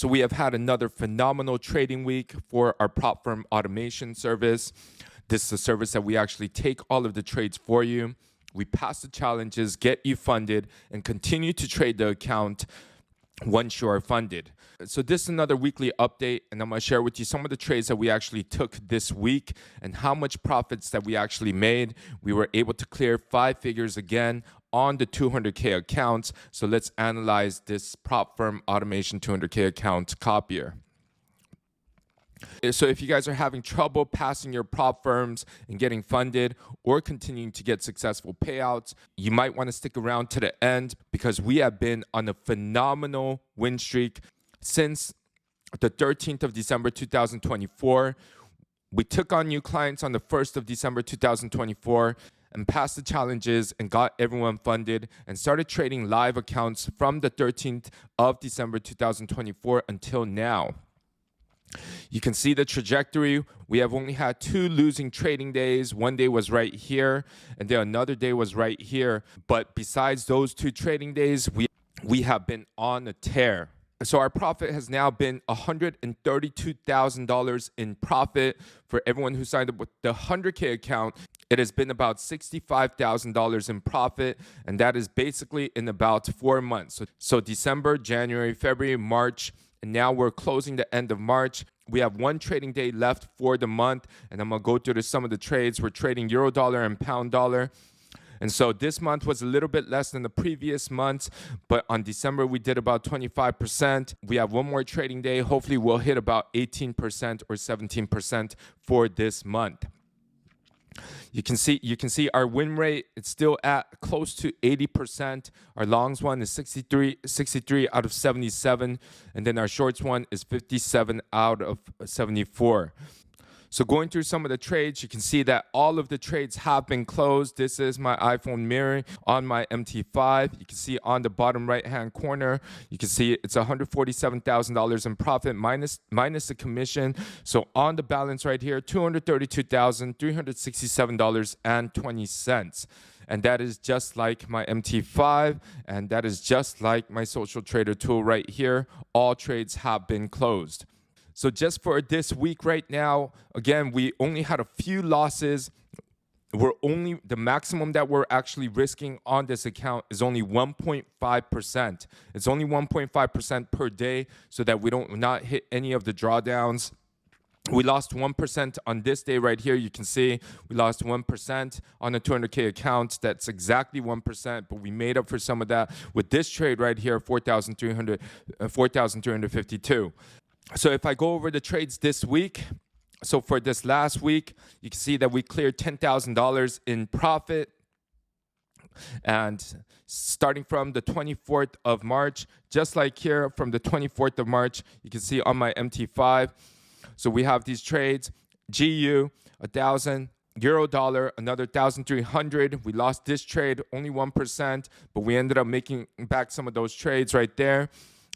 So we have had another phenomenal trading week for our prop firm automation service. This is a service that we actually take all of the trades for you. We pass the challenges, get you funded, and continue to trade the account once you are funded. So this is another weekly update, and I'm going to share with you some of the trades that we actually took this week and how much profits that we actually made. We were able to clear 5 figures again on the 200K accounts. So let's analyze this prop firm automation 200K account copier. So if you guys are having trouble passing your prop firms and getting funded or continuing to get successful payouts, you might want to stick around to the end because we have been on a phenomenal win streak since the 13th of December 2024. We took on new clients on the 1st of December 2024 and passed the challenges and got everyone funded and started trading live accounts from the 13th of December 2024 until now. You can see the trajectory. We have only had 2 losing trading days. One day was right here, and then another day was right here. But besides those 2 trading days, we have been on a tear. So our profit has now been $132,000 in profit for everyone who signed up with the 100K account. It has been about $65,000 in profit, and that is basically in about 4 months. So December, January, February, March, and now we're closing the end of March. We have 1 trading day left for the month, and I'm going to go through some of the trades. We're trading euro dollar and pound dollar. And so this month was a little bit less than the previous months, but on December we did about 25%. We have 1 more trading day. Hopefully we'll hit about 18% or 17% for this month. You can see our win rate, it's still at close to 80%. Our longs one is 63 out of 77, and then our shorts one is 57 out of 74. So going through some of the trades, you can see that all of the trades have been closed. This is my iPhone mirror on my MT5. You can see on the bottom right-hand corner, you can see it's $147,000 in profit minus the commission. So on the balance right here, $232,367.20. And that is just like my MT5, and that is just like my social trader tool right here. All trades have been closed. So just for this week right now, again, we only had a few losses. The maximum that we're actually risking on this account is only 1.5%. It's only 1.5% per day so that we don't not hit any of the drawdowns. We lost 1% on this day right here. You can see we lost 1% on a 200K account. That's exactly 1%, but we made up for some of that with this trade right here, 4,352. So if I go over the trades this week, so for this last week, you can see that we cleared $10,000 in profit. And starting from the 24th of March, just like here from the 24th of March, you can see on my MT5. So we have these trades, GU, 1,000, euro dollar, another 1,300. We lost this trade, only 1%, but we ended up making back some of those trades right there.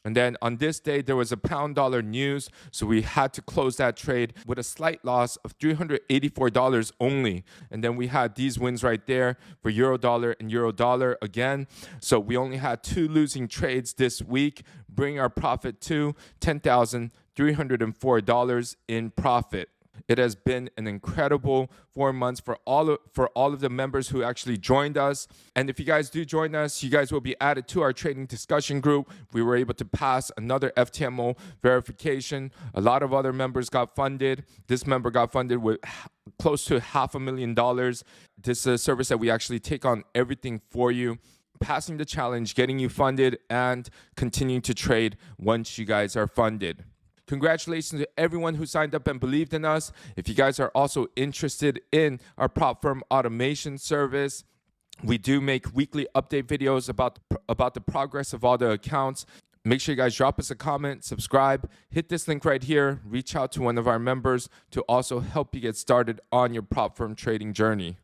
And then on this day, there was a pound dollar news, so we had to close that trade with a slight loss of $384 only. And then we had these wins right there for euro dollar and euro dollar again. So we only had 2 losing trades this week, bringing our profit to $10,304 in profit. It has been an incredible 4 months for all of the members who actually joined us. And if you guys do join us, you guys will be added to our trading discussion group. We were able to pass another FTMO verification. A lot of other members got funded. This member got funded with close to $500,000. This is a service that we actually take on everything for you, passing the challenge, getting you funded, and continuing to trade once you guys are funded. Congratulations to everyone who signed up and believed in us. If you guys are also interested in our prop firm automation service, we do make weekly update videos about the progress of all the accounts. Make sure you guys drop us a comment, subscribe, hit this link right here, reach out to one of our members to also help you get started on your prop firm trading journey.